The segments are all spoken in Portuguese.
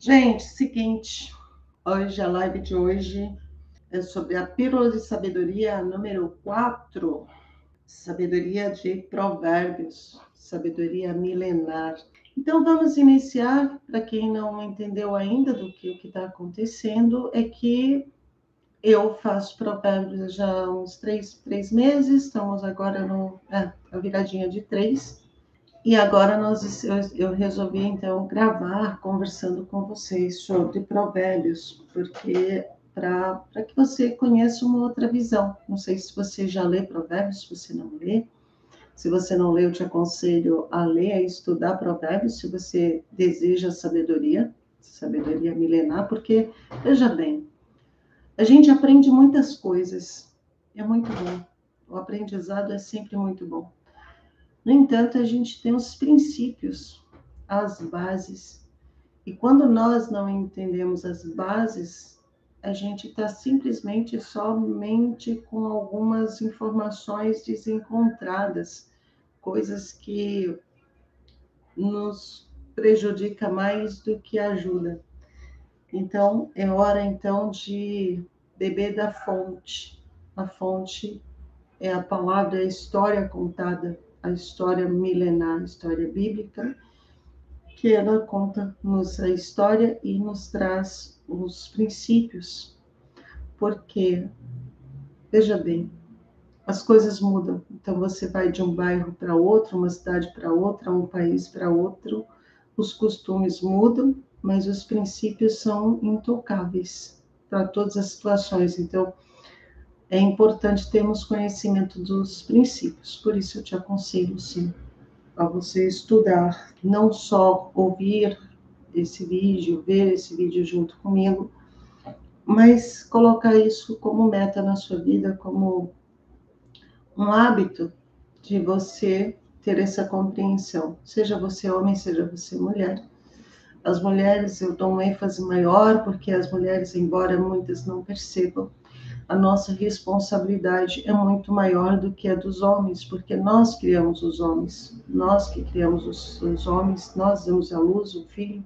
Gente, seguinte, hoje a live de hoje é sobre a Pílula de Sabedoria número 4, sabedoria de provérbios, sabedoria milenar. Então vamos iniciar, para quem não entendeu ainda do que o que está acontecendo, é que eu faço provérbios já há uns três meses, estamos agora a viradinha de 3. E agora eu resolvi, então, gravar conversando com vocês sobre provérbios, porque para que você conheça uma outra visão. Não sei se você já lê provérbios, se você não lê. Se você não lê, eu te aconselho a ler, a estudar provérbios, se você deseja sabedoria, sabedoria milenar, porque, veja bem, a gente aprende muitas coisas, é muito bom. O aprendizado é sempre muito bom. No entanto, a gente tem os princípios, as bases. E quando nós não entendemos as bases, a gente está simplesmente somente com algumas informações desencontradas, coisas que nos prejudica mais do que ajuda. Então, é hora então de beber da fonte. A fonte é a palavra, é a história contada, a história milenar, a história bíblica, que ela conta-nos a história e nos traz os princípios. Porque, veja bem, as coisas mudam. Então, você vai de um bairro para outro, uma cidade para outra, um país para outro, os costumes mudam, mas os princípios são intocáveis para todas as situações. Então, é importante termos conhecimento dos princípios. Por isso, eu te aconselho, sim, a você estudar, não só ouvir esse vídeo, ver esse vídeo junto comigo, mas colocar isso como meta na sua vida, como um hábito de você ter essa compreensão, seja você homem, seja você mulher. As mulheres, eu dou um ênfase maior, porque as mulheres, embora muitas não percebam, a nossa responsabilidade é muito maior do que a dos homens, porque nós criamos os homens, nós que criamos os homens, nós damos à luz o filho,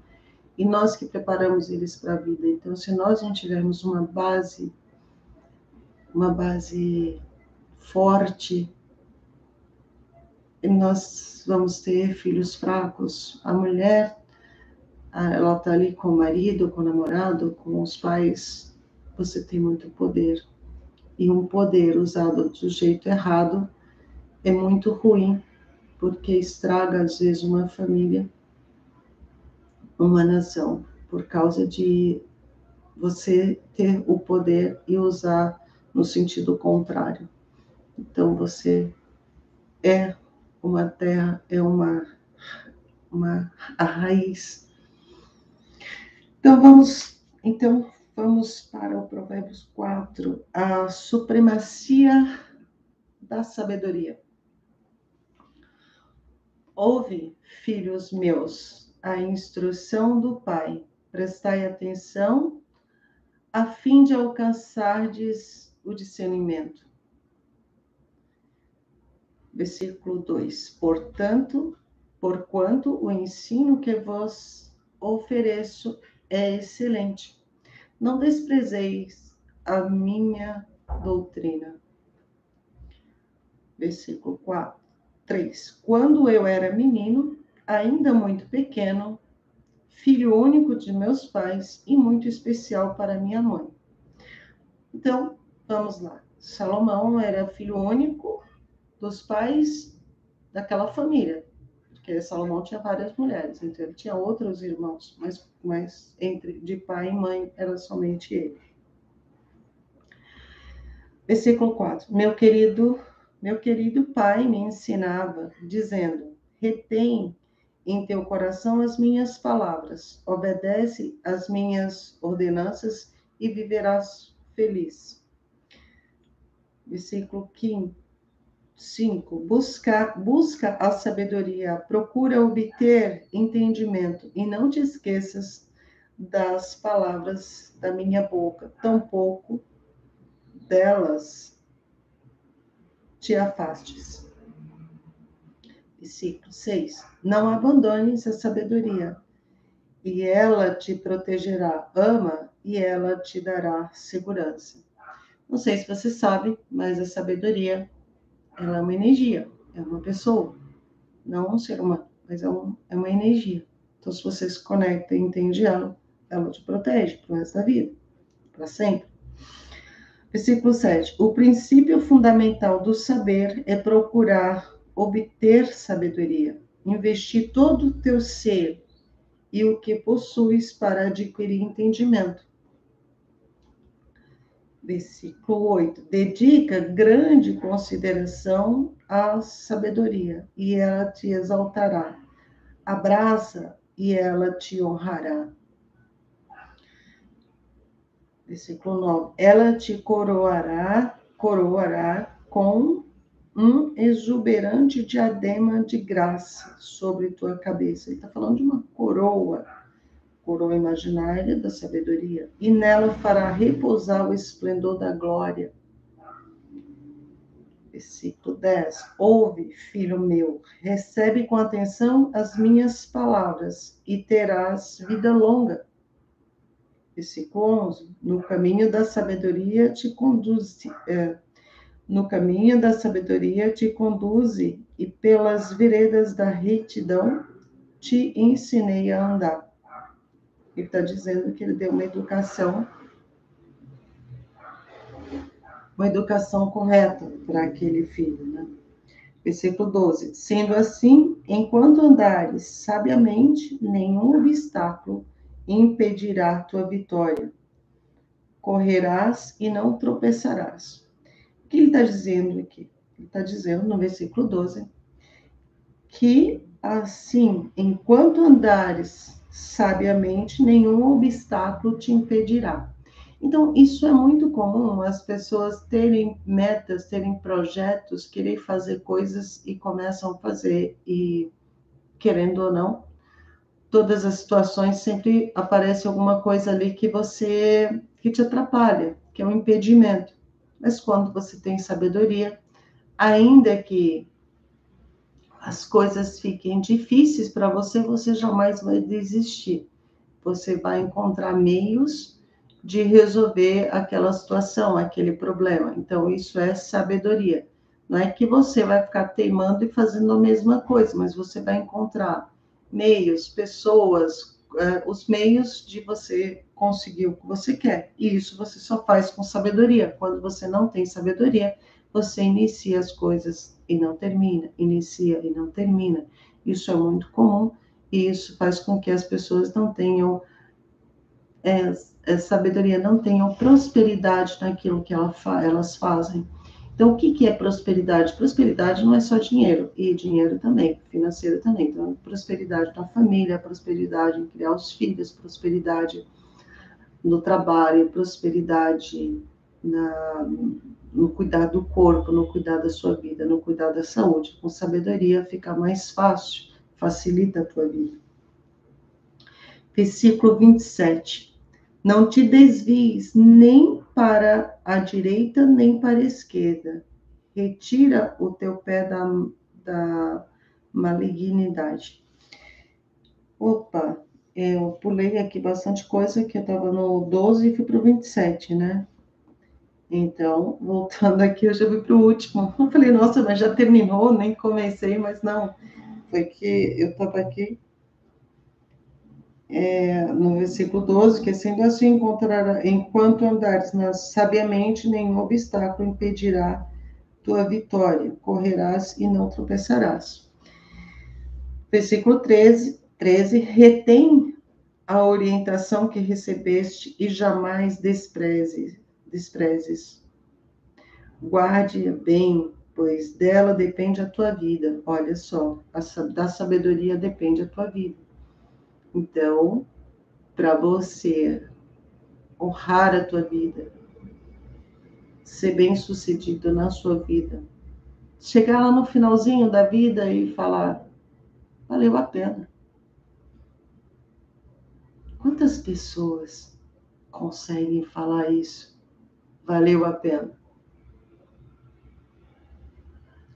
e nós que preparamos eles para a vida. Então, se nós não tivermos uma base forte, nós vamos ter filhos fracos. A mulher, ela está ali com o marido, com o namorado, com os pais. Você tem muito poder. E um poder usado do jeito errado é muito ruim, porque estraga, às vezes, uma família, uma nação, por causa de você ter o poder e usar no sentido contrário. Então, você é uma terra, é a raiz. Então, vamos para o Provérbios 4, a supremacia da sabedoria. Ouve, filhos meus, a instrução do Pai, prestai atenção, a fim de alcançardes o discernimento. Versículo 2. Porquanto o ensino que vos ofereço é excelente. Não desprezeis a minha doutrina. Versículo 3. Quando eu era menino, ainda muito pequeno, filho único de meus pais e muito especial para minha mãe. Então, vamos lá. Salomão era filho único dos pais daquela família, porque Salomão tinha várias mulheres, então ele tinha outros irmãos, mas entre de pai e mãe era somente ele. Versículo 4. Meu querido pai me ensinava, dizendo: retém em teu coração as minhas palavras, obedece às minhas ordenanças e viverás feliz. Versículo 5. Busca a sabedoria, procura obter entendimento, e não te esqueças das palavras da minha boca, tampouco delas te afastes. Versículo 6. Não abandones a sabedoria, e ela te protegerá. Ama e ela te dará segurança. Não sei se você sabe, mas a sabedoria, ela é uma energia, é uma pessoa, não um ser humano, mas é uma energia. Então, se você se conecta e entende ela te protege pro resto da vida, para sempre. Versículo 7. O princípio fundamental do saber é procurar obter sabedoria, investir todo o teu ser e o que possuis para adquirir entendimento. Versículo 8. Dedica grande consideração à sabedoria, e ela te exaltará. Abraça, e ela te honrará. Versículo 9. Ela te coroará com um exuberante diadema de graça sobre tua cabeça. Ele está falando de uma coroa imaginária da sabedoria, e nela fará repousar o esplendor da glória. Versículo 10. Ouve, filho meu, recebe com atenção as minhas palavras e terás vida longa. Versículo 11. No caminho da sabedoria te conduze, e pelas veredas da retidão te ensinei a andar. Ele está dizendo que ele deu uma educação correta para aquele filho, né? Versículo 12. Sendo assim, enquanto andares sabiamente, nenhum obstáculo impedirá tua vitória. Correrás e não tropeçarás. O que ele está dizendo aqui? Ele está dizendo no versículo 12 que assim, enquanto andares sabiamente, nenhum obstáculo te impedirá. Então, isso é muito comum, as pessoas terem metas, terem projetos, querer fazer coisas e começam a fazer, e querendo ou não, todas as situações sempre aparece alguma coisa ali que te atrapalha, que é um impedimento. Mas quando você tem sabedoria, ainda que as coisas fiquem difíceis para você, você jamais vai desistir. Você vai encontrar meios de resolver aquela situação, aquele problema. Então, isso é sabedoria. Não é que você vai ficar teimando e fazendo a mesma coisa, mas você vai encontrar meios, pessoas, os meios de você conseguir o que você quer. E isso você só faz com sabedoria. Quando você não tem sabedoria, você inicia as coisas e não termina, inicia e não termina. Isso é muito comum e isso faz com que as pessoas não tenham sabedoria, não tenham prosperidade naquilo que elas fazem. Então, o que é prosperidade? Prosperidade não é só dinheiro, e dinheiro também, financeiro também. Então, prosperidade na família, prosperidade em criar os filhos, prosperidade no trabalho, prosperidade no cuidar do corpo, no cuidar da sua vida, no cuidar da saúde. Com sabedoria fica mais fácil, facilita a tua vida. Versículo 27. Não te desvies nem para a direita, nem para a esquerda. Retira o teu pé da malignidade. Opa, eu pulei aqui bastante coisa, que eu estava no 12 e fui para o 27, né? Então, voltando aqui, eu já fui para o último. Eu falei, nossa, mas já terminou, nem comecei, mas não. Foi que eu estava aqui no versículo 12, que sendo assim encontrará, enquanto andares sabiamente, nenhum obstáculo impedirá tua vitória, correrás e não tropeçarás. Versículo 13, retém a orientação que recebeste e jamais desprezes. Guarde-a bem, pois dela depende a tua vida. Olha só, da sabedoria depende a tua vida. Então, para você honrar a tua vida, ser bem-sucedido na sua vida, chegar lá no finalzinho da vida e falar, valeu a pena. Quantas pessoas conseguem falar isso? Valeu a pena.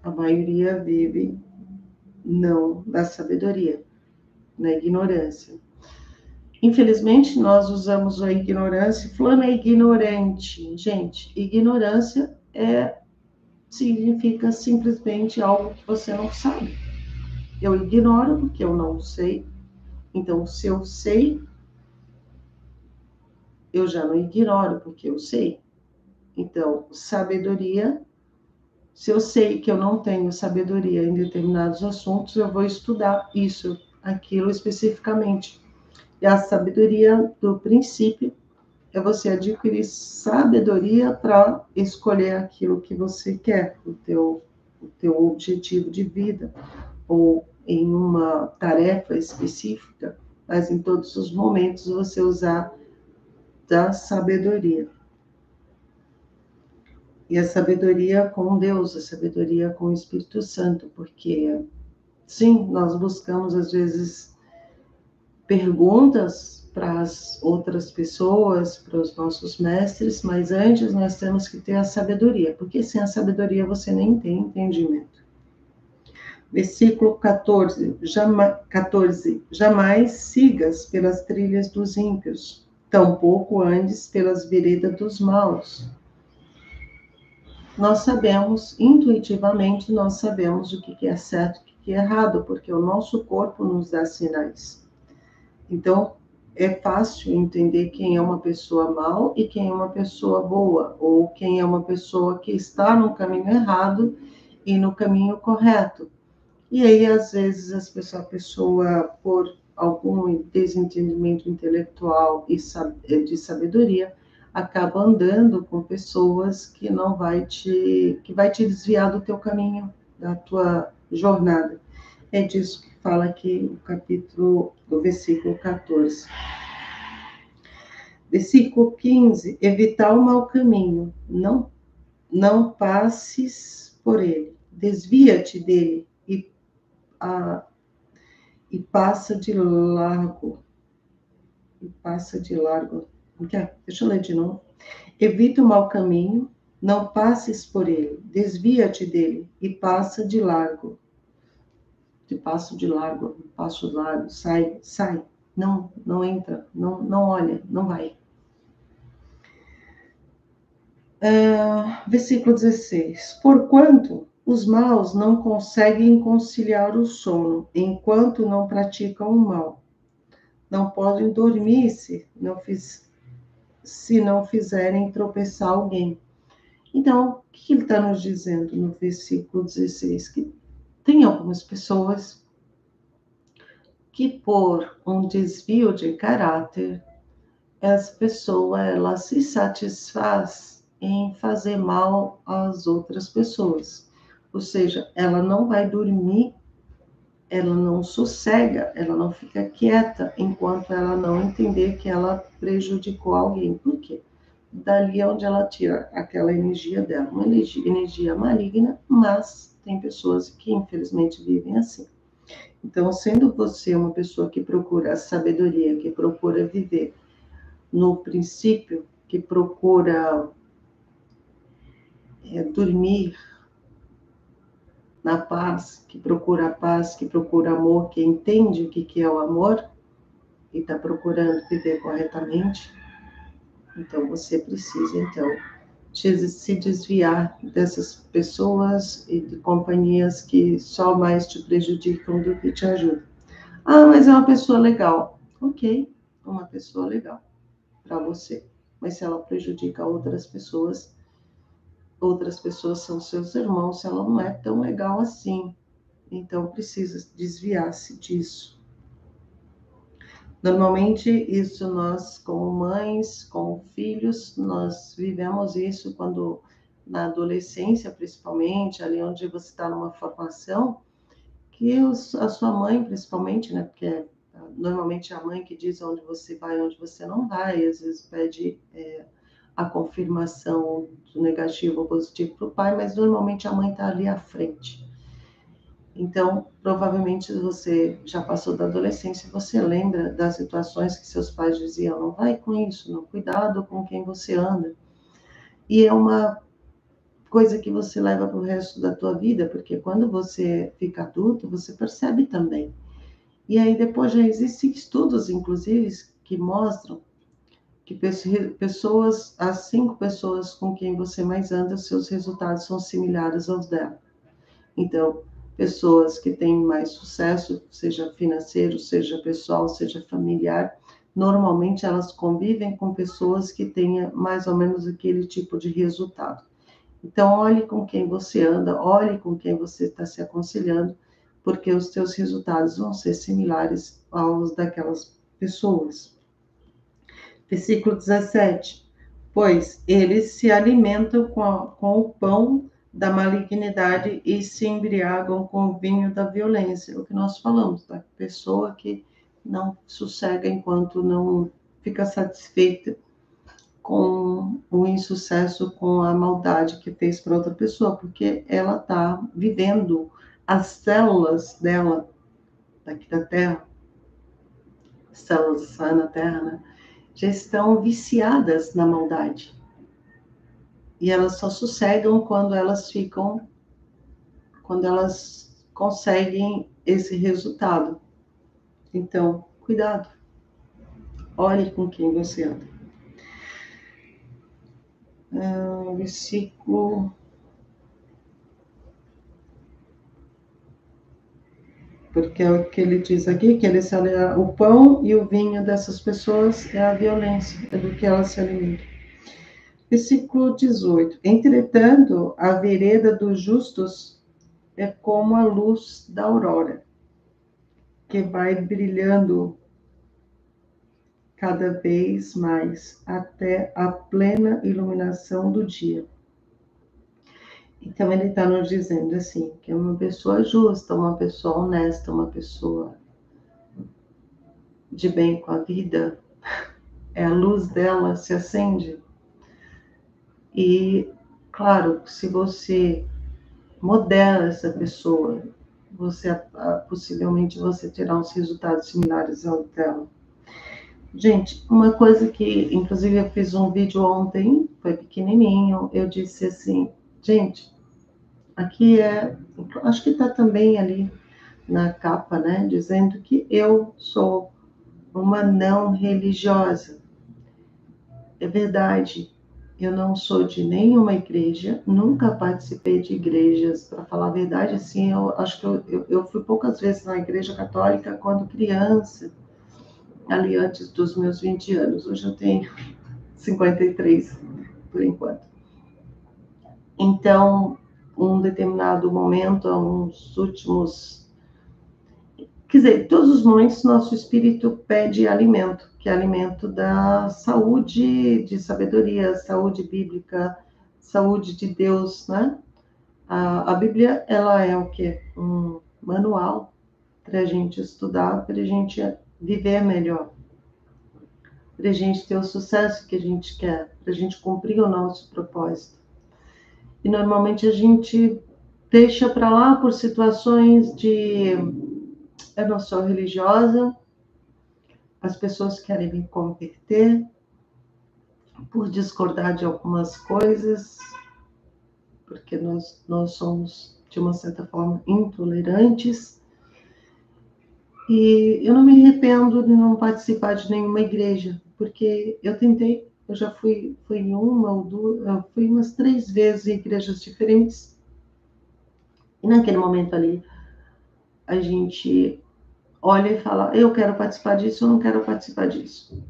A maioria vive não na sabedoria, na ignorância. Infelizmente, nós usamos a ignorância, fulano é ignorante. Gente, ignorância significa simplesmente algo que você não sabe. Eu ignoro porque eu não sei. Então, se eu sei, eu já não ignoro porque eu sei. Então, sabedoria, se eu sei que eu não tenho sabedoria em determinados assuntos, eu vou estudar isso, aquilo especificamente. E a sabedoria do princípio é você adquirir sabedoria para escolher aquilo que você quer, o teu objetivo de vida, ou em uma tarefa específica, mas em todos os momentos você usar da sabedoria. E a sabedoria com Deus, a sabedoria com o Espírito Santo, porque, sim, nós buscamos, às vezes, perguntas para as outras pessoas, para os nossos mestres, mas antes nós temos que ter a sabedoria, porque sem a sabedoria você nem tem entendimento. Versículo 14, 14. Jamais sigas pelas trilhas dos ímpios, tampouco andes pelas veredas dos maus. Nós sabemos, intuitivamente, nós sabemos o que é certo e o que é errado, porque o nosso corpo nos dá sinais. Então, é fácil entender quem é uma pessoa mal e quem é uma pessoa boa, ou quem é uma pessoa que está no caminho errado e no caminho correto. E aí, às vezes, a pessoa, por algum desentendimento intelectual e de sabedoria, acaba andando com pessoas que vai te desviar do teu caminho, da tua jornada. É disso que fala aqui o versículo 14. Versículo 15, evitar o mau caminho, não passes por ele, desvia-te dele e passa de largo. Deixa eu ler de novo. Evita o mau caminho, não passes por ele, desvia-te dele e passa de largo. Passo largo, sai, não entra, não olha, não vai. Versículo 16. Porquanto os maus não conseguem conciliar o sono, enquanto não praticam o mal. Não podem dormir se não fizerem tropeçar alguém. Então, o que ele está nos dizendo no versículo 16? Que tem algumas pessoas que, por um desvio de caráter, essa pessoa ela se satisfaz em fazer mal às outras pessoas. Ou seja, ela não vai dormir, ela não sossega, ela não fica quieta enquanto ela não entender que ela prejudicou alguém. Por quê? Dali é onde ela tira aquela energia dela, uma energia maligna, mas tem pessoas que infelizmente vivem assim. Então, sendo você uma pessoa que procura a sabedoria, que procura viver no princípio, que procura dormir na paz, que procura a paz, que procura amor, que entende o que é o amor e está procurando viver corretamente, então você precisa, se desviar dessas pessoas e de companhias que só mais te prejudicam do que te ajudam. Ah, mas é uma pessoa legal. Ok, uma pessoa legal para você. Mas se ela prejudica outras pessoas são seus irmãos, ela não é tão legal assim. Então precisa desviar-se disso. Normalmente, isso nós, como mães, como filhos, nós vivemos isso quando, na adolescência, principalmente, ali onde você está numa formação, que a sua mãe, principalmente, né, porque normalmente é a mãe que diz onde você vai e onde você não vai, às vezes pede a confirmação do negativo ou positivo para o pai, mas normalmente a mãe está ali à frente. Então, provavelmente você já passou da adolescência e você lembra das situações que seus pais diziam, não vai com isso, não, cuidado com quem você anda. E é uma coisa que você leva para o resto da tua vida, porque quando você fica adulto, você percebe também. E aí depois já existem estudos, inclusive, que mostram que pessoas, as 5 pessoas com quem você mais anda, seus resultados são similares aos dela. Então, pessoas que têm mais sucesso, seja financeiro, seja pessoal, seja familiar, normalmente elas convivem com pessoas que tenham mais ou menos aquele tipo de resultado. Então, olhe com quem você anda, olhe com quem você está se aconselhando, porque os seus resultados vão ser similares aos daquelas pessoas. Versículo 17. Pois eles se alimentam com o pão da malignidade e se embriagam com o vinho da violência. O que nós falamos, da pessoa que não sossega enquanto não fica satisfeita com o insucesso, com a maldade que fez para outra pessoa, porque ela está vivendo as células dela, daqui da Terra, células na Terra, né? Já estão viciadas na maldade. E elas só sossegam quando elas conseguem esse resultado. Então, cuidado. Olhe com quem você anda. Versículo... Porque é o que ele diz aqui, que o pão e o vinho dessas pessoas é a violência, é do que elas se alimentam. Versículo 18. Entretanto, a vereda dos justos é como a luz da aurora, que vai brilhando cada vez mais até a plena iluminação do dia. Então ele está nos dizendo assim, que é uma pessoa justa, uma pessoa honesta, uma pessoa de bem com a vida, a luz dela se acende. E, claro, se você modela essa pessoa, possivelmente você terá uns resultados similares ao dela. Gente, uma coisa que, inclusive, eu fiz um vídeo ontem, foi pequenininho, eu disse assim, gente, aqui acho que está também ali na capa, né, dizendo que eu sou uma não religiosa. É verdade, eu não sou de nenhuma igreja, nunca participei de igrejas, para falar a verdade, assim, eu acho que eu fui poucas vezes na igreja católica quando criança, ali antes dos meus 20 anos, hoje eu tenho 53, por enquanto. Então, um determinado momento, uns últimos... Quer dizer, todos os momentos nosso espírito pede alimento, que é alimento da saúde, de sabedoria, saúde bíblica, saúde de Deus, né? A Bíblia, ela é o quê? Um manual para a gente estudar, para a gente viver melhor, para a gente ter o sucesso que a gente quer, para a gente cumprir o nosso propósito. E normalmente a gente deixa para lá por situações de... Eu não sou religiosa, as pessoas querem me converter por discordar de algumas coisas, porque nós somos, de uma certa forma, intolerantes. E eu não me arrependo de não participar de nenhuma igreja, porque eu tentei, eu já fui em uma ou duas, eu fui umas 3 vezes em igrejas diferentes. E naquele momento ali, a gente olha e fala, eu quero participar disso, eu não quero participar disso.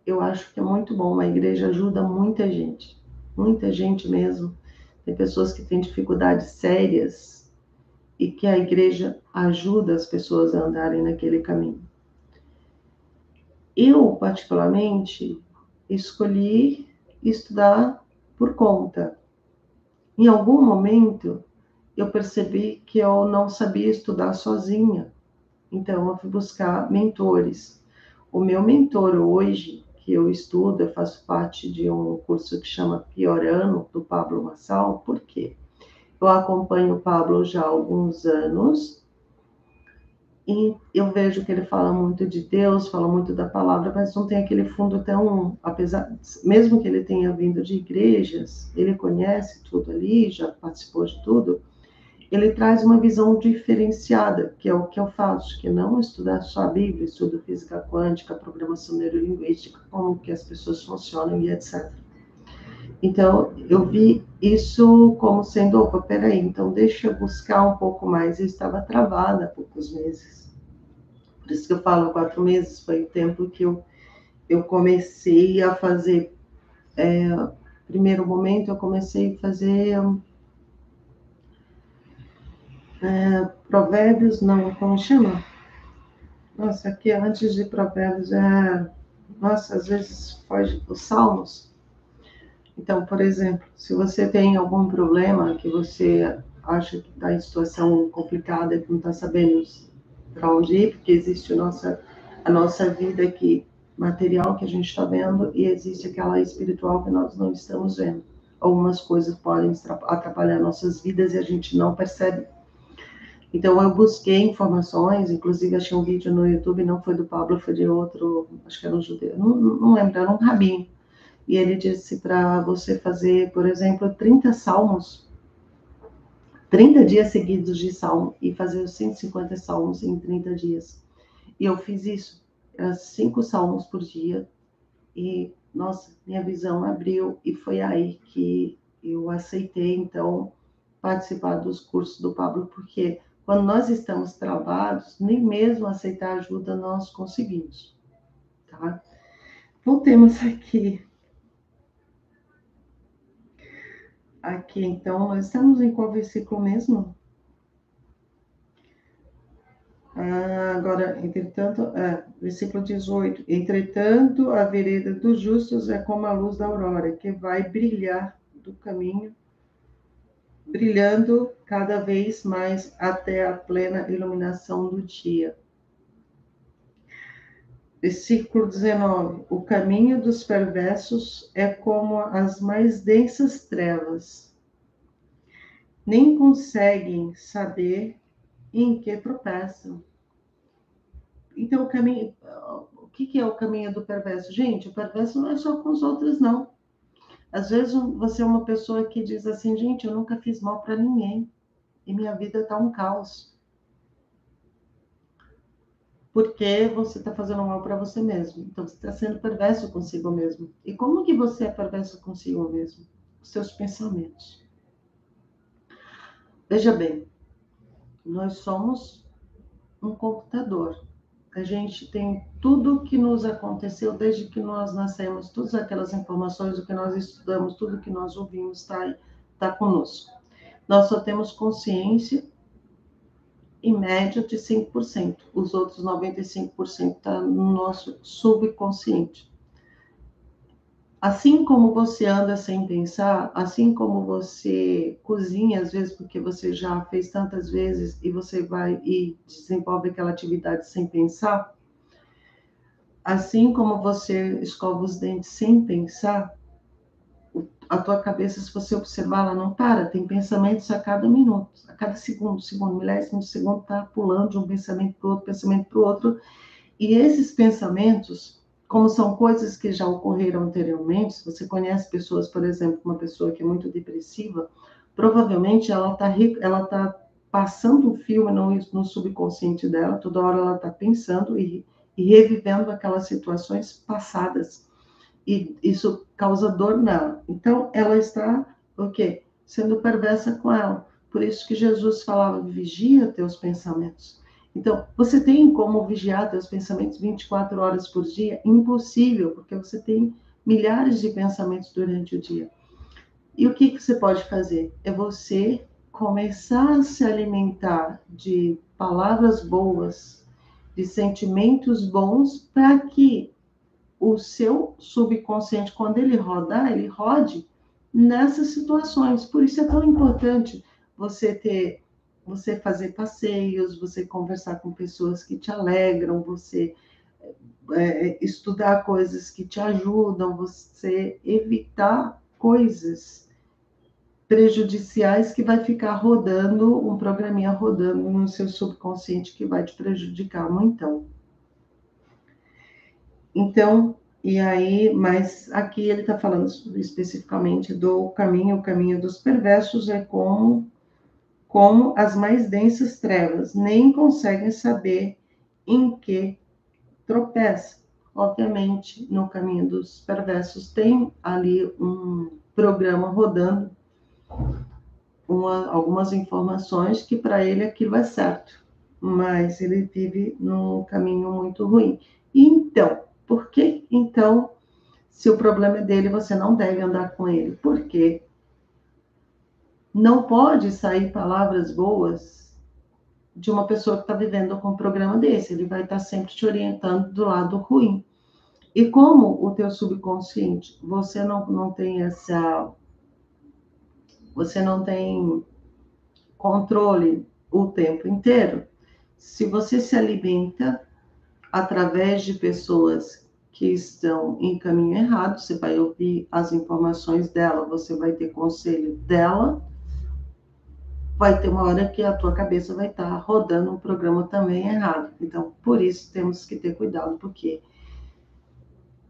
Eu acho que é muito bom, a igreja ajuda muita gente mesmo. Tem pessoas que têm dificuldades sérias e que a igreja ajuda as pessoas a andarem naquele caminho. Eu, particularmente, escolhi estudar por conta. Em algum momento, eu percebi que eu não sabia estudar sozinha. Então, eu fui buscar mentores. O meu mentor hoje, que eu estudo, eu faço parte de um curso que chama Piorano, do Pablo Marçal. Por quê? Eu acompanho o Pablo já há alguns anos e eu vejo que ele fala muito de Deus, fala muito da palavra, mas não tem aquele fundo tão... mesmo que ele tenha vindo de igrejas, ele conhece tudo ali, já participou de tudo, ele traz uma visão diferenciada, que é o que eu faço, que não estudar só a Bíblia, estudo física quântica, programação neurolinguística, como que as pessoas funcionam e etc. Então, eu vi isso como sendo, opa, peraí, então deixa eu buscar um pouco mais. Eu estava travada há poucos meses. Por isso que eu falo, 4 meses foi o tempo que eu comecei a fazer. Primeiro momento, eu comecei a fazer provérbios, não, como chama? Nossa, aqui antes de provérbios nossa, às vezes foge os salmos. Então, por exemplo, se você tem algum problema que você acha que está em situação complicada e que não está sabendo para onde ir, porque existe a nossa vida aqui material que a gente está vendo e existe aquela espiritual que nós não estamos vendo. Algumas coisas podem atrapalhar nossas vidas e a gente não percebe. Então, eu busquei informações, inclusive achei um vídeo no YouTube, não foi do Pablo, foi de outro, acho que era um judeu, não lembro, era um rabino. E ele disse para você fazer, por exemplo, 30 salmos, 30 dias seguidos de salmo, e fazer os 150 salmos em 30 dias. E eu fiz isso, 5 salmos por dia, e, nossa, minha visão abriu, e foi aí que eu aceitei, então, participar dos cursos do Pablo, porque quando nós estamos travados, nem mesmo aceitar ajuda nós conseguimos, tá? Voltemos aqui. Aqui, então, nós estamos em qual versículo mesmo? Agora, entretanto, versículo 18. Entretanto, a vereda dos justos é como a luz da aurora, que vai brilhar do caminho, brilhando cada vez mais até a plena iluminação do dia. Versículo 19. O caminho dos perversos é como as mais densas trevas. Nem conseguem saber em que tropeçam. Então, o que é o caminho do perverso? Gente, o perverso não é só com os outros, não. Às vezes você é uma pessoa que diz assim, gente, eu nunca fiz mal para ninguém e minha vida está um caos. Porque você está fazendo mal para você mesmo. Então, você está sendo perverso consigo mesmo. E como que você é perverso consigo mesmo? Os seus pensamentos. Veja bem, nós somos um computador. A gente tem tudo que nos aconteceu desde que nós nascemos, todas aquelas informações, o que nós estudamos, tudo que nós ouvimos está conosco. Nós só temos consciência, em média, de 5%. Os outros 95% está no nosso subconsciente. Assim como você anda sem pensar, assim como você cozinha, às vezes, porque você já fez tantas vezes e você vai e desenvolve aquela atividade sem pensar, assim como você escova os dentes sem pensar, a tua cabeça, se você observar, ela não para, tem pensamentos a cada minuto, a cada segundo, milésimo de segundo, está pulando de um pensamento para o outro, pensamento para o outro, e esses pensamentos, como são coisas que já ocorreram anteriormente, se você conhece pessoas, por exemplo, uma pessoa que é muito depressiva, provavelmente ela tá passando um filme no subconsciente dela, toda hora ela está pensando e revivendo aquelas situações passadas. E isso causa dor nela. Então, ela está, o quê? Sendo perversa com ela. Por isso que Jesus falava, vigia teus pensamentos. Então, você tem como vigiar teus pensamentos 24 horas por dia? Impossível, porque você tem milhares de pensamentos durante o dia. E o que você pode fazer? É você começar a se alimentar de palavras boas, de sentimentos bons, para que o seu subconsciente, quando ele rodar, ele rode nessas situações. Por isso é tão importante você fazer passeios, você conversar com pessoas que te alegram, você estudar coisas que te ajudam, você evitar coisas prejudiciais que vai ficar rodando, um programinha rodando no seu subconsciente que vai te prejudicar muito. Então, e aí, mas aqui ele está falando especificamente do caminho, o caminho dos perversos é como como as mais densas trevas, nem conseguem saber em que tropeça. Obviamente, no caminho dos perversos tem ali um programa rodando, algumas informações que para ele aquilo é certo, mas ele vive num caminho muito ruim. E então, por que então, se o problema é dele, você não deve andar com ele? Porque não pode sair palavras boas de uma pessoa que está vivendo com um programa desse. Ele vai estar sempre te orientando do lado ruim. E como o teu subconsciente, você não tem você não tem controle o tempo inteiro, se você se alimenta através de pessoas que estão em caminho errado, você vai ouvir as informações dela, você vai ter conselho dela, vai ter uma hora que a tua cabeça vai estar rodando um programa também errado. Então, por isso temos que ter cuidado, porque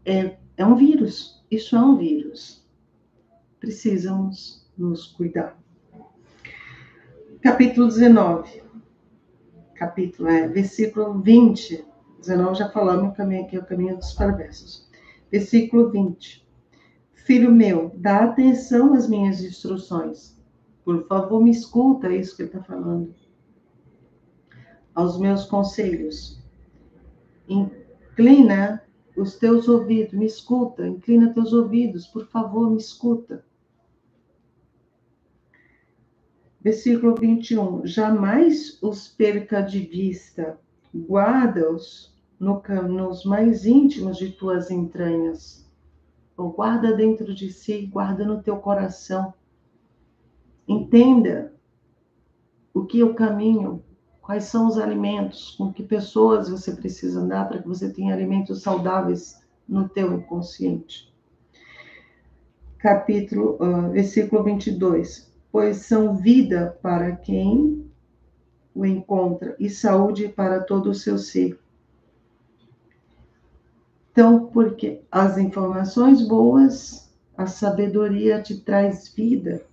é um vírus, isso é um vírus. Precisamos nos cuidar. Capítulo 19. Versículo 20. 19 já falamos, aqui é o caminho dos perversos. Versículo 20. Filho meu, dá atenção às minhas instruções. Por favor, me escuta, é isso que ele está falando. Aos meus conselhos. Inclina os teus ouvidos, me escuta. Inclina teus ouvidos, por favor, me escuta. Versículo 21. Jamais os perca de vista. Guarda-os nos mais íntimos de tuas entranhas. Ou guarda dentro de si, guarda no teu coração. Entenda o que é o caminho, quais são os alimentos, com que pessoas você precisa andar para que você tenha alimentos saudáveis no teu inconsciente. Versículo 22. Pois são vida para quem o encontra e saúde para todo o seu ser. Então, porque as informações boas, a sabedoria te traz vida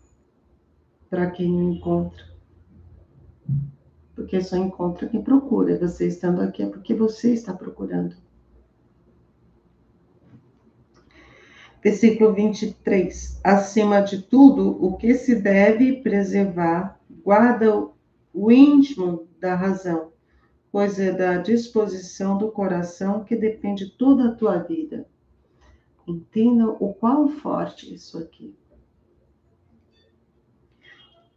para quem o encontra. Porque só encontra quem procura. Você estando aqui é porque você está procurando. Versículo 23. Acima de tudo, o que se deve preservar, guarda o íntimo da razão, pois é da disposição do coração que depende toda a tua vida. Entenda o quão forte isso aqui.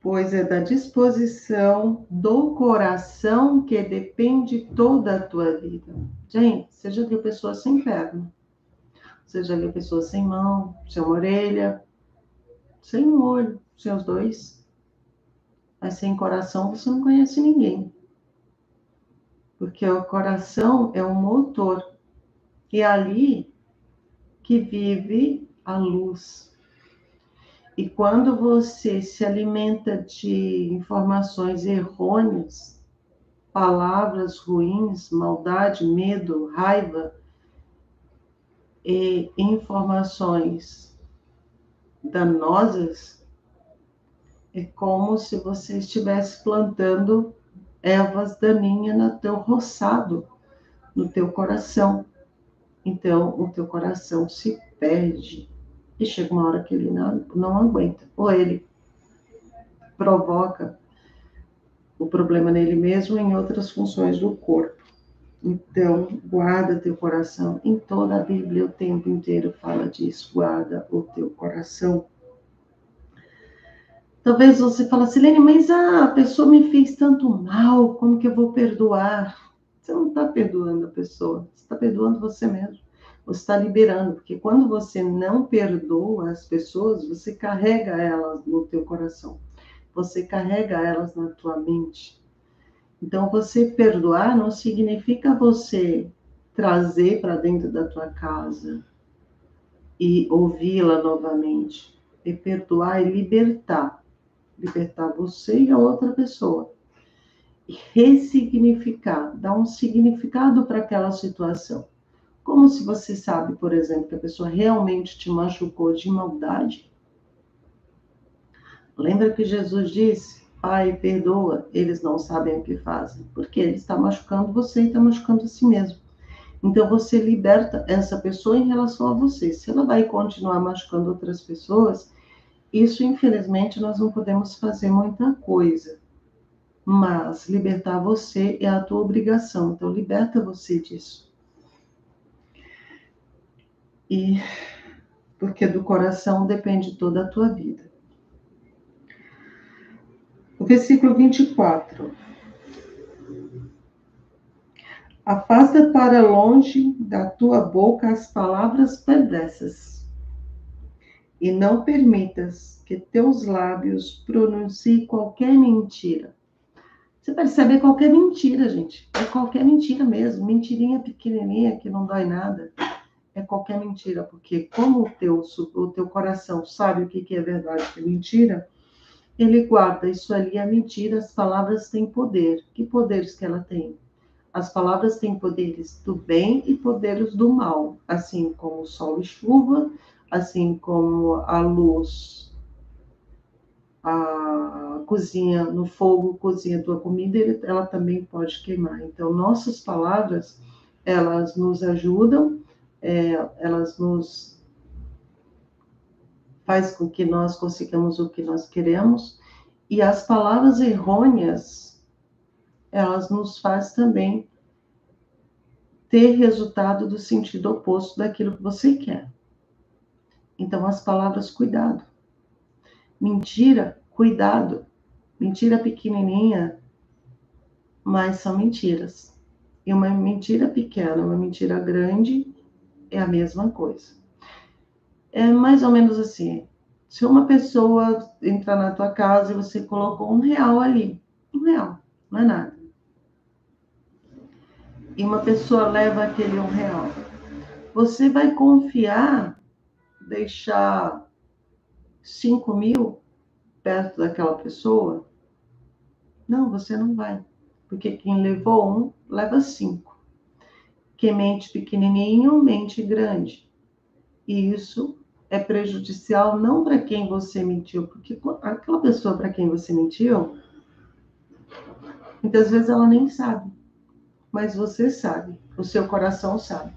Pois é da disposição do coração que depende toda a tua vida. Gente, você já viu pessoa sem perna? Você já viu pessoa sem mão, sem uma orelha, sem um olho, sem os dois? Mas sem coração você não conhece ninguém. Porque o coração é um motor. E é ali que vive a luz. E quando você se alimenta de informações errôneas, palavras ruins, maldade, medo, raiva e informações danosas, é como se você estivesse plantando ervas daninhas no teu roçado, no teu coração. Então, o teu coração se perde. E chega uma hora que ele não aguenta. Ou ele provoca o problema nele mesmo em outras funções do corpo. Então, guarda teu coração. Em toda a Bíblia, o tempo inteiro fala disso. Guarda o teu coração. Talvez você fale, Silene, mas a pessoa me fez tanto mal, como que eu vou perdoar? Você não está perdoando a pessoa, você está perdoando você mesmo. Você está liberando, porque quando você não perdoa as pessoas, você carrega elas no teu coração. Você carrega elas na tua mente. Então, você perdoar não significa você trazer para dentro da tua casa e ouvi-la novamente. É perdoar e libertar. Libertar você e a outra pessoa. Ressignificar, dar um significado para aquela situação. Como se você sabe, por exemplo, que a pessoa realmente te machucou de maldade. Lembra que Jesus disse, pai, perdoa, eles não sabem o que fazem, porque ele está machucando você e está machucando a si mesmo. Então, você liberta essa pessoa em relação a você. Se ela vai continuar machucando outras pessoas, isso, infelizmente, nós não podemos fazer muita coisa. Mas libertar você é a tua obrigação. Então, liberta você disso. E porque do coração depende toda a tua vida. O versículo 24. Afasta para longe da tua boca as palavras perversas, e não permitas que teus lábios pronunciem qualquer mentira. Você percebe, é qualquer mentira, gente. É qualquer mentira mesmo. Mentirinha pequenininha que não dói nada. É qualquer mentira, porque como o teu coração sabe o que é verdade e o que é mentira, ele guarda isso ali, é mentira. As palavras têm poder. Que poderes que ela tem? As palavras têm poderes do bem e poderes do mal, assim como o sol e chuva, assim como a luz, a cozinha no fogo, cozinha a tua comida, ela também pode queimar. Então, nossas palavras, elas nos ajudam, elas nos faz com que nós consigamos o que nós queremos, e as palavras errôneas, elas nos faz também ter resultado do sentido oposto daquilo que você quer. Então, as palavras, cuidado. Mentira, cuidado. Mentira pequenininha, mas são mentiras. E uma mentira pequena, uma mentira grande, é a mesma coisa. É mais ou menos assim. Se uma pessoa entrar na tua casa e você colocou R$1 ali, R$1, não é nada. E uma pessoa leva aquele R$1. Você vai confiar, deixar 5.000 perto daquela pessoa? Não, você não vai. Porque quem levou 1, leva 5. Quem mente pequenininho, mente grande. E isso é prejudicial não para quem você mentiu, porque aquela pessoa para quem você mentiu, muitas vezes ela nem sabe, mas você sabe, o seu coração sabe.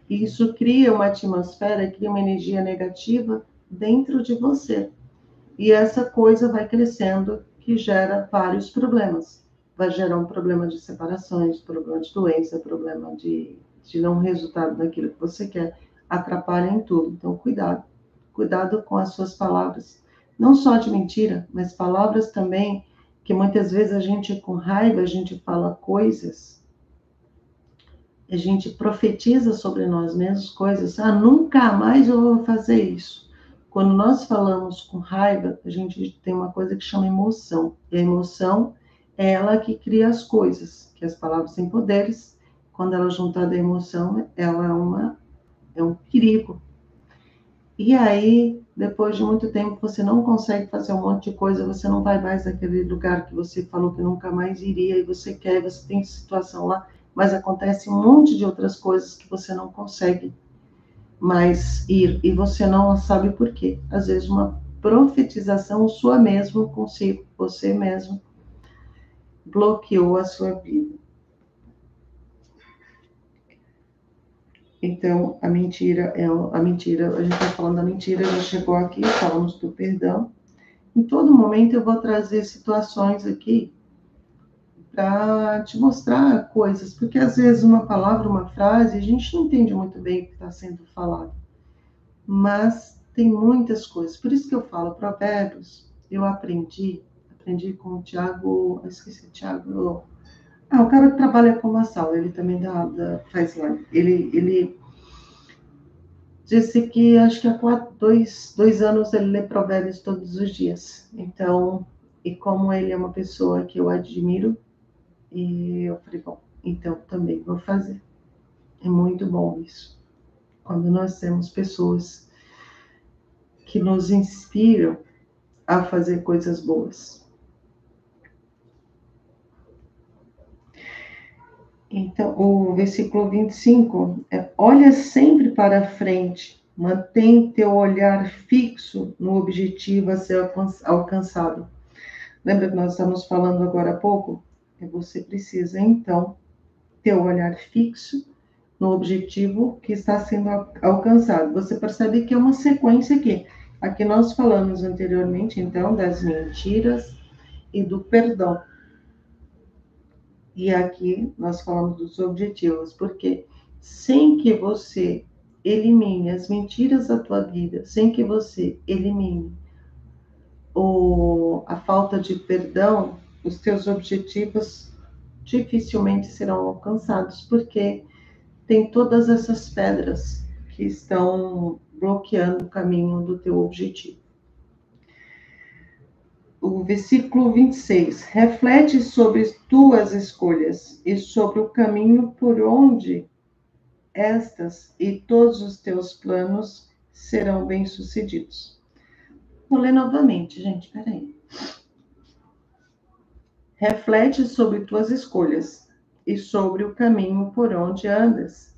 E isso cria uma atmosfera, cria uma energia negativa dentro de você. E essa coisa vai crescendo, que gera vários problemas. Vai gerar um problema de separações, problema de doença, problema de não resultado daquilo que você quer, atrapalha em tudo. Então, cuidado. Cuidado com as suas palavras. Não só de mentira, mas palavras também, que muitas vezes a gente, com raiva, a gente fala coisas, a gente profetiza sobre nós mesmos coisas. Nunca mais eu vou fazer isso. Quando nós falamos com raiva, a gente tem uma coisa que chama emoção. E a emoção é ela que cria as coisas, que as palavras têm poderes. Quando ela é juntada à emoção, ela é um perigo. E aí, depois de muito tempo, você não consegue fazer um monte de coisa, você não vai mais naquele lugar que você falou que nunca mais iria, e você quer, você tem situação lá, mas acontece um monte de outras coisas que você não consegue mais ir, e você não sabe por quê. Às vezes uma profetização sua mesmo consigo, você mesmo bloqueou a sua vida. Então, a mentira, a gente está falando da mentira, já chegou aqui, falamos do perdão. Em todo momento eu vou trazer situações aqui para te mostrar coisas, porque às vezes uma palavra, uma frase, a gente não entende muito bem o que está sendo falado. Mas tem muitas coisas. Por isso que eu falo, Provérbios, eu aprendi com o Tiago, esqueci o Tiago. O cara que trabalha com uma sala, ele também faz lá. Ele disse que acho que há 2 anos ele lê Provérbios todos os dias. Então, e como ele é uma pessoa que eu admiro, e eu falei, bom, então também vou fazer. É muito bom isso. Quando nós temos pessoas que nos inspiram a fazer coisas boas. Então, o versículo 25 é: olha sempre para frente, mantém teu olhar fixo no objetivo a ser alcançado. Lembra que nós estamos falando agora há pouco? Você precisa, então, ter o olhar fixo no objetivo que está sendo alcançado. Você percebe que é uma sequência aqui. Aqui nós falamos anteriormente, então, das mentiras e do perdão. E aqui nós falamos dos objetivos, porque sem que você elimine as mentiras da tua vida, sem que você elimine a falta de perdão, os teus objetivos dificilmente serão alcançados, porque tem todas essas pedras que estão bloqueando o caminho do teu objetivo. O versículo 26. Reflete sobre tuas escolhas e sobre o caminho por onde estas e todos os teus planos serão bem-sucedidos. Vou ler novamente, gente, peraí. Reflete sobre tuas escolhas e sobre o caminho por onde andas,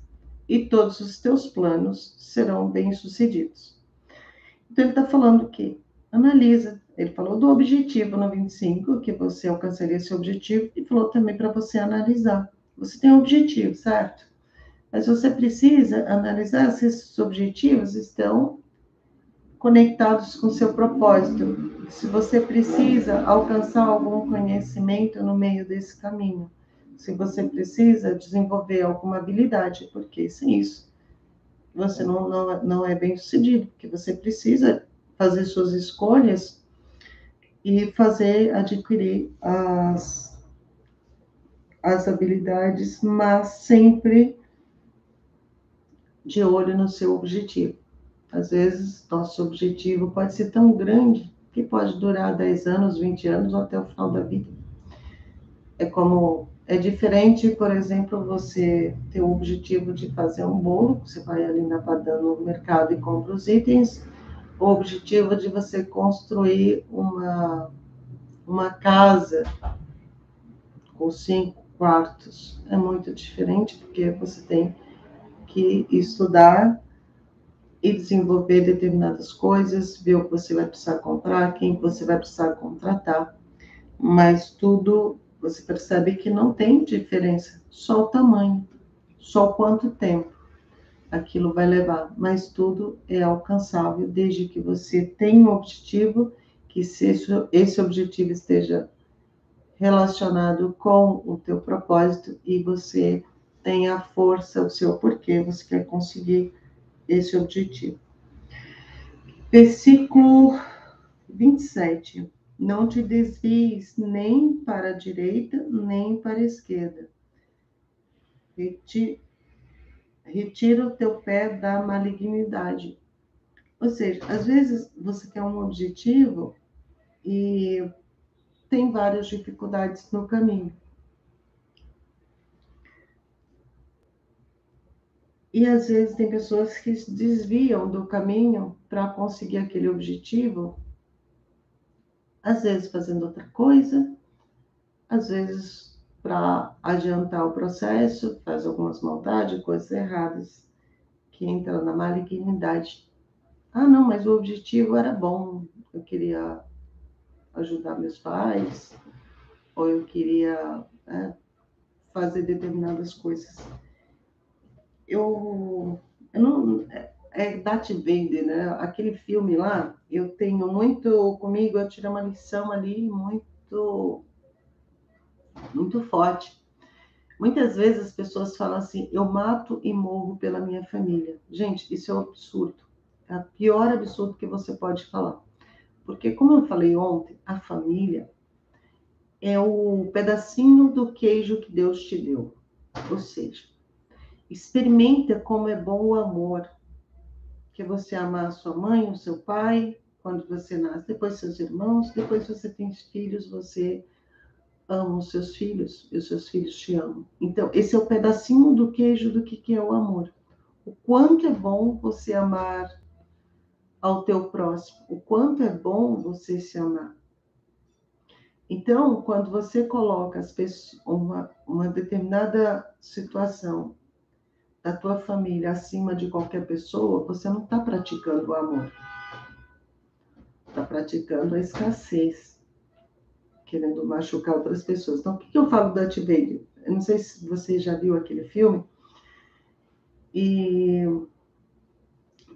e todos os teus planos serão bem-sucedidos. Então, ele está falando que analisa. Ele falou do objetivo no 25, que você alcançaria esse objetivo, e falou também para você analisar. Você tem um objetivo, certo? Mas você precisa analisar se esses objetivos estão conectados com o seu propósito. Se você precisa alcançar algum conhecimento no meio desse caminho. Se você precisa desenvolver alguma habilidade, porque sem isso você não é bem sucedido, porque você precisa fazer suas escolhas e adquirir as habilidades, mas sempre de olho no seu objetivo. Às vezes, nosso objetivo pode ser tão grande que pode durar 10 anos, 20 anos ou até o final da vida. É diferente, por exemplo, você ter o objetivo de fazer um bolo, você vai ali na padaria no mercado e compra os itens, o objetivo de você construir uma casa com 5 quartos. É muito diferente, porque você tem que estudar e desenvolver determinadas coisas, ver o que você vai precisar comprar, quem você vai precisar contratar, mas tudo você percebe que não tem diferença, só o tamanho, só quanto tempo aquilo vai levar, mas tudo é alcançável desde que você tenha um objetivo, que esse objetivo esteja relacionado com o teu propósito e você tenha a força, o seu porquê você quer conseguir esse objetivo. Versículo 27. Não te desvies nem para a direita, nem para a esquerda. Retira o teu pé da malignidade. Ou seja, às vezes você quer um objetivo e tem várias dificuldades no caminho. E às vezes tem pessoas que se desviam do caminho para conseguir aquele objetivo, às vezes fazendo outra coisa, às vezes para adiantar o processo, faz algumas maldades, coisas erradas, que entram na malignidade. Ah, não, mas o objetivo era bom, eu queria ajudar meus pais, ou eu queria fazer determinadas coisas. Eu não... Darth Vader, né? Aquele filme lá, eu tenho muito comigo, eu tirei uma lição ali muito forte. Muitas vezes as pessoas falam assim, eu mato e morro pela minha família. Gente, isso é um absurdo. É o pior absurdo que você pode falar. Porque, como eu falei ontem, a família é o pedacinho do queijo que Deus te deu. Ou seja, experimenta como é bom o amor. Que você amar a sua mãe, o seu pai, quando você nasce, depois seus irmãos, depois você tem filhos, você ama os seus filhos e os seus filhos te amam. Então, esse é o pedacinho do queijo do que é o amor. O quanto é bom você amar ao teu próximo, o quanto é bom você se amar. Então, quando você coloca as pessoas, uma determinada situação da tua família acima de qualquer pessoa, você não está praticando o amor. Está praticando a escassez. querendo machucar outras pessoas. Então, o que eu falo do Darth Vader? Eu não sei se você já viu aquele filme, e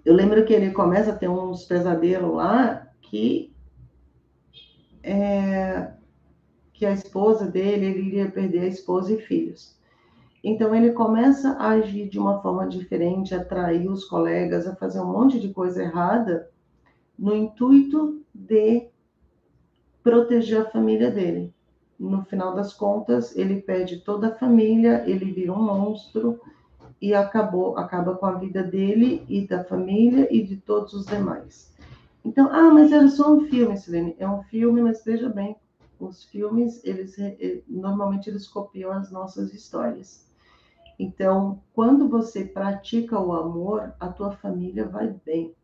eu lembro que ele começa a ter uns pesadelos lá que a esposa dele, ele iria perder a esposa e filhos. Então ele começa a agir de uma forma diferente, a trair os colegas, a fazer um monte de coisa errada, no intuito de proteger a família dele. No final das contas, ele perde toda a família, ele vira um monstro e acaba com a vida dele e da família e de todos os demais. Então, mas era só um filme, Silene. É um filme, mas veja bem, os filmes, normalmente eles copiam as nossas histórias. Então, quando você pratica o amor, a tua família vai bem.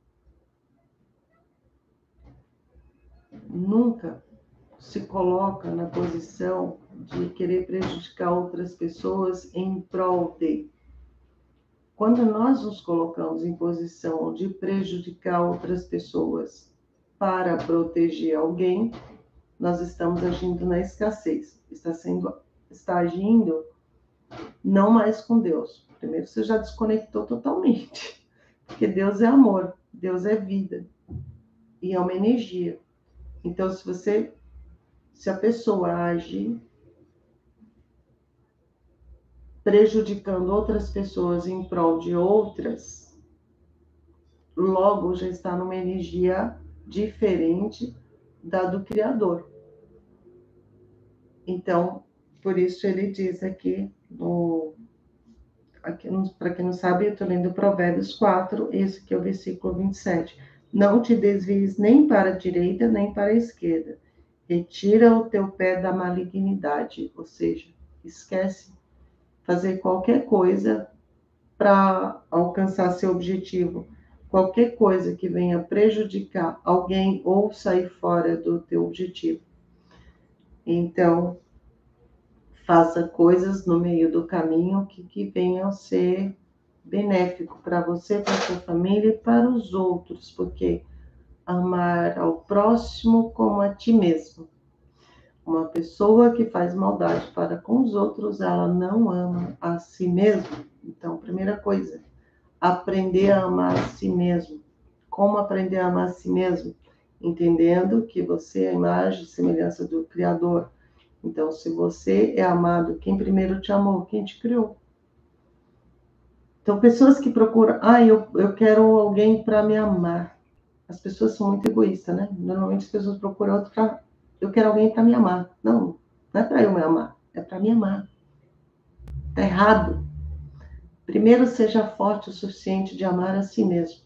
Nunca se coloca na posição de querer prejudicar outras pessoas em prol de. Quando nós nos colocamos em posição de prejudicar outras pessoas para proteger alguém, nós estamos agindo na escassez. Está agindo não mais com Deus. Primeiro, você já desconectou totalmente, porque Deus é amor, Deus é vida e é uma energia. Então, se a pessoa age prejudicando outras pessoas em prol de outras, logo já está numa energia diferente da do Criador. Então, por isso ele diz aqui, para quem não sabe, eu estou lendo Provérbios 4, esse que é o versículo 27. Não te desvies nem para a direita, nem para a esquerda. Retira o teu pé da malignidade, ou seja, esquece fazer qualquer coisa para alcançar seu objetivo. Qualquer coisa que venha prejudicar alguém ou sair fora do teu objetivo. Então, faça coisas no meio do caminho que venham a ser benéfico para você, para a sua família e para os outros, porque amar ao próximo como a ti mesmo. Uma pessoa que faz maldade para com os outros, ela não ama a si mesma. Então, primeira coisa, aprender a amar a si mesmo. Como aprender a amar a si mesmo? Entendendo que você é a imagem e semelhança do Criador. Então, se você é amado, quem primeiro te amou? Quem te criou? Então, pessoas que procuram, eu quero alguém para me amar. As pessoas são muito egoístas, né? Normalmente as pessoas procuram outro para... Eu quero alguém para me amar. Não é para eu me amar, é para me amar. Está errado. Primeiro, seja forte o suficiente de amar a si mesmo.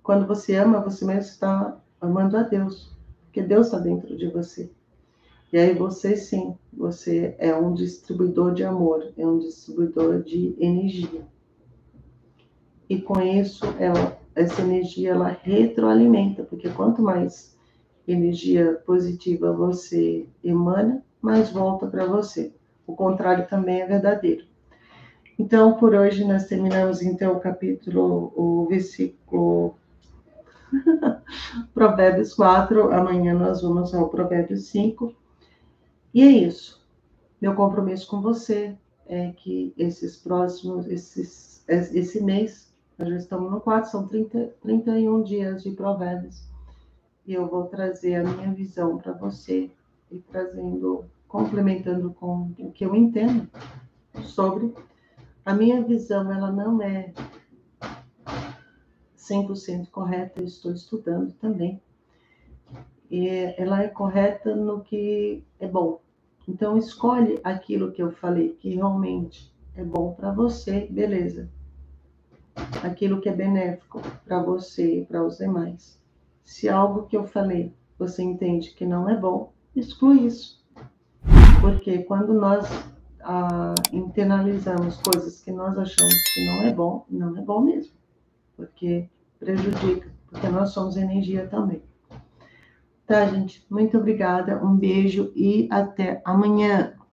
Quando você ama, você mesmo está amando a Deus, porque Deus está dentro de você. E aí você sim, você é um distribuidor de amor, é um distribuidor de energia. E com isso, essa energia, ela retroalimenta, porque quanto mais energia positiva você emana, mais volta para você. O contrário também é verdadeiro. Então, por hoje, nós terminamos, então, o versículo Provérbios 4. Amanhã nós vamos ao Provérbios 5. E é isso. Meu compromisso com você é que esse mês, nós já estamos no 4, são 31 dias de provérbios. E eu vou trazer a minha visão para você e complementando com o que eu entendo sobre. A minha visão, ela não é 100% correta, eu estou estudando também. E ela é correta no que é bom. Então, escolhe aquilo que eu falei, que realmente é bom para você, beleza. Aquilo que é benéfico para você e para os demais. Se algo que eu falei, você entende que não é bom, exclui isso. Porque quando nós internalizamos coisas que nós achamos que não é bom mesmo. Porque prejudica, porque nós somos energia também. Tá, gente? Muito obrigada, um beijo e até amanhã.